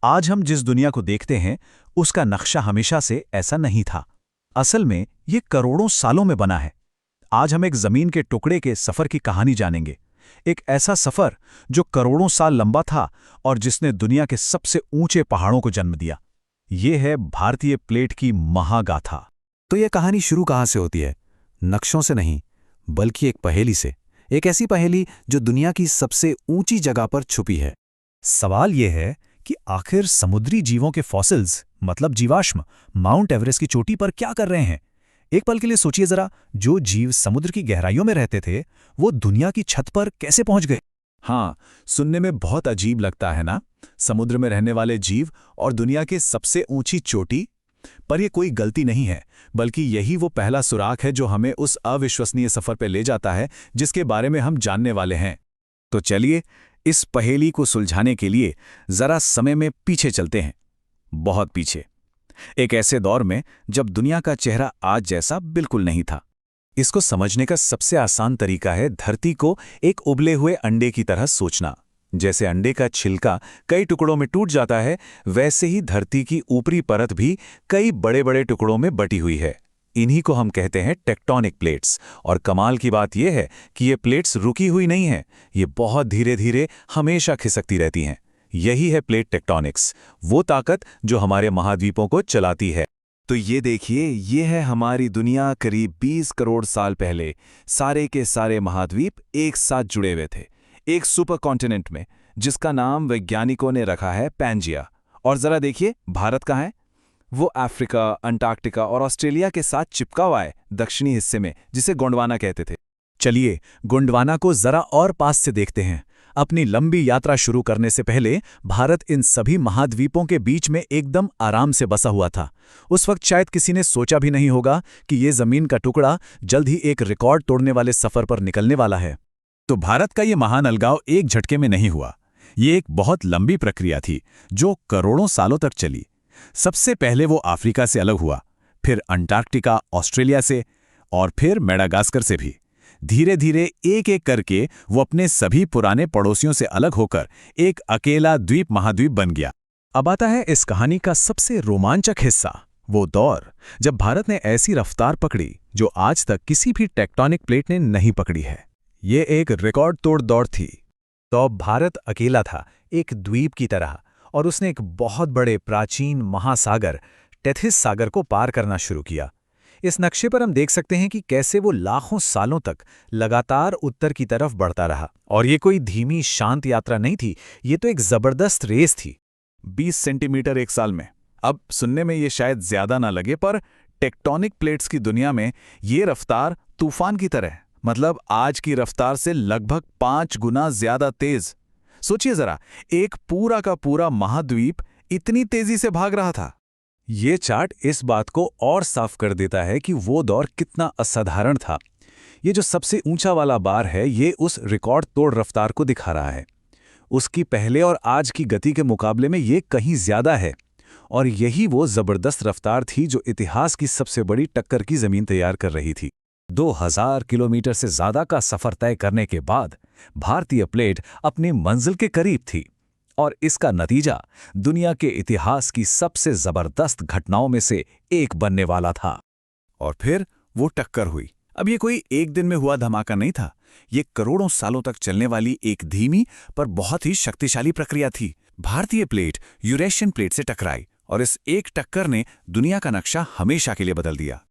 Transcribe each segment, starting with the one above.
आज हम जिस दुनिया को देखते हैं उसका नक्शा हमेशा से ऐसा नहीं था। असल में ये करोड़ों सालों में बना है। आज हम एक जमीन के टुकड़े के सफर की कहानी जानेंगे। एक ऐसा सफर जो करोड़ों साल लंबा था और जिसने दुनिया के सबसे ऊंचे पहाड़ों को जन्म दिया। ये है भारतीय प्लेट की महागाथा। तो ये कहानी शुरू कहाँ से होती है? नक्शों से नहीं, बल्कि एक पहेली से। एक ऐसी पहेली जो दुनिया की सबसे ऊंची जगह पर छुपी है। सवाल यह है कि आखिर समुद्री जीवों के फॉसिल्स मतलब जीवाश्म माउंट एवरेस्ट की चोटी पर क्या कर रहे हैं? एक पल के लिए सोचिए जरा, जो जीव समुद्र की गहराइयों में रहते थे वो दुनिया की छत पर कैसे पहुंच गए? हाँ, सुनने में बहुत अजीब लगता है ना, समुद्र में रहने वाले जीव और दुनिया के सबसे ऊंची चोटी। पर यह कोई गलती नहीं है, बल्कि यही वो पहला सुराग है जो हमें उस अविश्वसनीय सफर पर ले जाता है जिसके बारे में हम जानने वाले हैं। तो चलिए इस पहेली को सुलझाने के लिए जरा समय में पीछे चलते हैं, बहुत पीछे, एक ऐसे दौर में जब दुनिया का चेहरा आज जैसा बिल्कुल नहीं था। इसको समझने का सबसे आसान तरीका है धरती को एक उबले हुए अंडे की तरह सोचना। जैसे अंडे का छिलका कई टुकड़ों में टूट जाता है, वैसे ही धरती की ऊपरी परत भी कई बड़े बड़े टुकड़ों में बटी हुई है। इन्हीं को हम कहते हैं टेक्टोनिक प्लेट्स। और कमाल की बात यह है कि ये प्लेट्स रुकी हुई नहीं हैं, ये बहुत धीरे धीरे हमेशा खिसकती रहती हैं। यही है प्लेट टेक्टोनिक्स, वो ताकत जो हमारे महाद्वीपों को चलाती है। तो ये देखिए, ये है हमारी दुनिया करीब 20 करोड़ साल पहले। सारे के सारे महाद्वीप एक साथ जुड़े हुए थे, एक सुपर कॉन्टिनेंट में, जिसका नाम वैज्ञानिकों ने रखा है पैंजिया। और जरा देखिए, भारत कहाँ है? वो अफ्रीका, अंटार्कटिका और ऑस्ट्रेलिया के साथ चिपका हुआ है दक्षिणी हिस्से में, जिसे गोंडवाना कहते थे। चलिए गोंडवाना को जरा और पास से देखते हैं। अपनी लंबी यात्रा शुरू करने से पहले भारत इन सभी महाद्वीपों के बीच में एकदम आराम से बसा हुआ था। उस वक्त शायद किसी ने सोचा भी नहीं होगा कि ये जमीन का टुकड़ा जल्द ही एक रिकॉर्ड तोड़ने वाले सफर पर निकलने वाला है। तो भारत का ये महान अलगाव एक झटके में नहीं हुआ। ये एक बहुत लंबी प्रक्रिया थी जो करोड़ों सालों तक चली। सबसे पहले वो अफ्रीका से अलग हुआ, फिर अंटार्कटिका, ऑस्ट्रेलिया से, और फिर मेडागास्कर से भी। धीरे धीरे एक एक करके वो अपने सभी पुराने पड़ोसियों से अलग होकर एक अकेला द्वीप महाद्वीप बन गया। अब आता है इस कहानी का सबसे रोमांचक हिस्सा, वो दौर जब भारत ने ऐसी रफ्तार पकड़ी जो आज तक किसी भी टेक्टोनिक प्लेट ने नहीं पकड़ी है। ये एक रिकॉर्ड तोड़ दौड़ थी। तो अब भारत अकेला था, एक द्वीप की तरह, और उसने एक बहुत बड़े प्राचीन महासागर टेथिस सागर को पार करना शुरू किया। इस नक्शे पर हम देख सकते हैं कि कैसे वो लाखों सालों तक लगातार उत्तर की तरफ बढ़ता रहा। और ये कोई धीमी शांत यात्रा नहीं थी, ये तो एक जबरदस्त रेस थी। 20 सेंटीमीटर एक साल में। अब सुनने में ये शायद ज्यादा ना लगे, पर टेक्टोनिक प्लेट्स की दुनिया में ये रफ्तार तूफान की तरह है। मतलब आज की रफ्तार से लगभग 5 गुना ज्यादा तेज। सोचिए जरा, एक पूरा का पूरा महाद्वीप इतनी तेजी से भाग रहा था। ये चार्ट इस बात को और साफ कर देता है कि वो दौर कितना असाधारण था। ये जो सबसे ऊंचा वाला बार है, ये उस रिकॉर्ड तोड़ रफ्तार को दिखा रहा है। उसकी पहले और आज की गति के मुकाबले में ये कहीं ज्यादा है। और यही वो जबरदस्त रफ्तार थी जो इतिहास की सबसे बड़ी टक्कर की जमीन तैयार कर रही थी। 2000 किलोमीटर से ज्यादा का सफर तय करने के बाद भारतीय प्लेट अपनी मंजिल के करीब थी। और इसका नतीजा दुनिया के इतिहास की सबसे जबरदस्त घटनाओं में से एक बनने वाला था। और फिर वो टक्कर हुई। अब ये कोई एक दिन में हुआ धमाका नहीं था, ये करोड़ों सालों तक चलने वाली एक धीमी पर बहुत ही शक्तिशाली प्रक्रिया थी। भारतीय प्लेट यूरेशियन प्लेट से टकराई और इस एक टक्कर ने दुनिया का नक्शा हमेशा के लिए बदल दिया।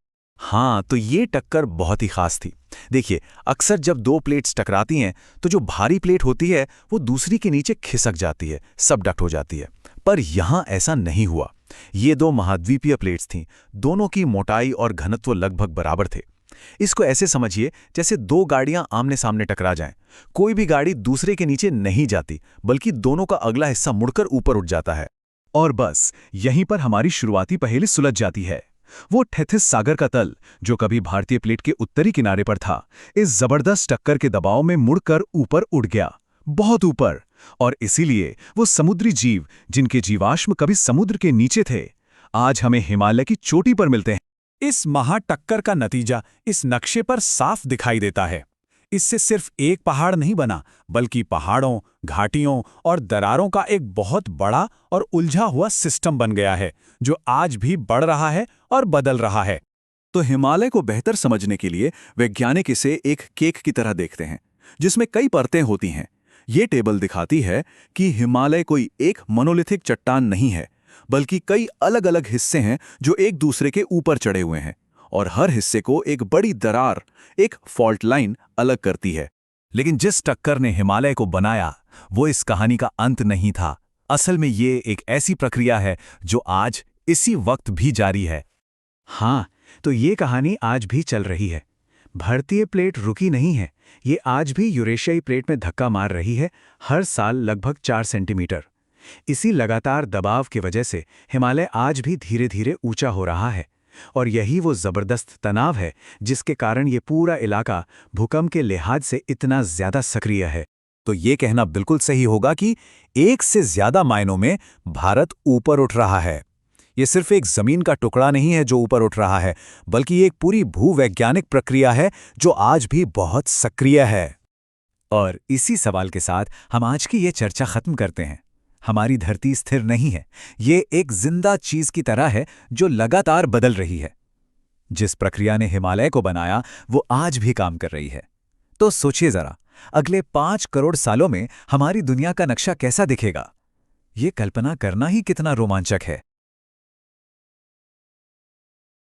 हाँ, तो ये टक्कर बहुत ही खास थी। देखिए, अक्सर जब दो प्लेट्स टकराती हैं तो जो भारी प्लेट होती है वो दूसरी के नीचे खिसक जाती है, सबडक्ट हो जाती है। पर यहाँ ऐसा नहीं हुआ। ये दो महाद्वीपीय प्लेट्स थीं, दोनों की मोटाई और घनत्व लगभग बराबर थे। इसको ऐसे समझिए जैसे दो गाड़ियां आमने सामने टकरा जाएं। कोई भी गाड़ी दूसरे के नीचे नहीं जाती, बल्कि दोनों का अगला हिस्सा मुड़कर ऊपर उठ जाता है। और बस यहीं पर हमारी शुरुआती पहेली सुलझ जाती है। वो टेथिस सागर का तल, जो कभी भारतीय प्लेट के उत्तरी किनारे पर था, इस जबरदस्त टक्कर के दबाव में मुड़कर ऊपर उठ गया, बहुत ऊपर। और इसीलिए वो समुद्री जीव, जिनके जीवाश्म कभी समुद्र के नीचे थे, आज हमें हिमालय की चोटी पर मिलते हैं। इस महाटक्कर का नतीजा इस नक्शे पर साफ दिखाई देता है। इससे सिर्फ एक पहाड़ नहीं बना, बल्कि पहाड़ों, घाटियों और दरारों का एक बहुत बड़ा और उलझा हुआ सिस्टम बन गया है, जो आज भी बढ़ रहा है और बदल रहा है। तो हिमालय को बेहतर समझने के लिए वैज्ञानिक इसे एक केक की तरह देखते हैं, जिसमें कई परतें होती हैं। ये टेबल दिखाती है कि हिमालय कोई एक मोनोलिथिक चट्टान नहीं है, बल्कि कई अलग अलग हिस्से हैं जो एक दूसरे के ऊपर चढ़े हुए हैं, और हर हिस्से को एक बड़ी दरार, एक फॉल्ट लाइन अलग करती है। लेकिन जिस टक्कर ने हिमालय को बनाया, वो इस कहानी का अंत नहीं था। असल में ये एक ऐसी प्रक्रिया है जो आज इसी वक्त भी जारी है। हाँ, तो ये कहानी आज भी चल रही है। भारतीय प्लेट रुकी नहीं है, ये आज भी यूरेशियाई प्लेट में धक्का मार रही है, हर साल लगभग 4 सेंटीमीटर। इसी लगातार दबाव की वजह से हिमालय आज भी धीरे धीरे ऊंचा हो रहा है, और यही वो जबरदस्त तनाव है जिसके कारण ये पूरा इलाका भूकंप के लिहाज से इतना ज्यादा सक्रिय है। तो ये कहना बिल्कुल सही होगा कि एक से ज्यादा मायनों में भारत ऊपर उठ रहा है। ये सिर्फ एक जमीन का टुकड़ा नहीं है जो ऊपर उठ रहा है, बल्कि एक पूरी भूवैज्ञानिक प्रक्रिया है जो आज भी बहुत सक्रिय है। और इसी सवाल के साथ हम आज की ये चर्चा खत्म करते हैं। हमारी धरती स्थिर नहीं है, ये एक जिंदा चीज की तरह है जो लगातार बदल रही है। जिस प्रक्रिया ने हिमालय को बनाया, वो आज भी काम कर रही है। तो सोचिए जरा, अगले 5 करोड़ सालों में हमारी दुनिया का नक्शा कैसा दिखेगा? ये कल्पना करना ही कितना रोमांचक है।